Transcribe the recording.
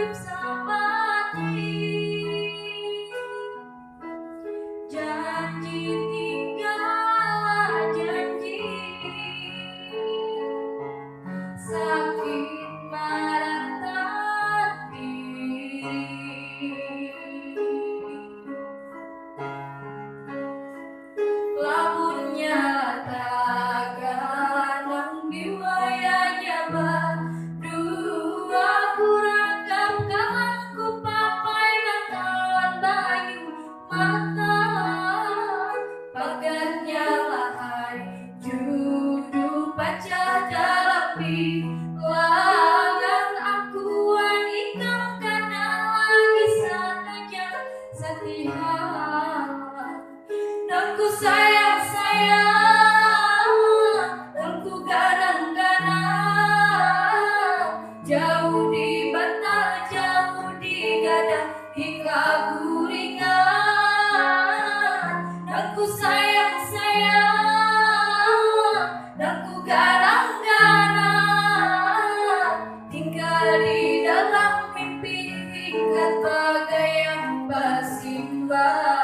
hidup sabati, janji tinggal janji, sakit meratati, lamunnya taganang diwayanya berdua, kurakam kawanku papai bakalan bayu mata, pagarnya lahai judu pacah dalapi langan akuan ikam karena lagi saja setihan, dan ku sayang-sayang, dan ku gadang-gadang, jauh di bantal, jauh di gadang, hingga guringan. Dan ku sayang-sayang, dan ku gadang-gadang, tinggal di dalam mimpi, ingat bagai yang bersimbah.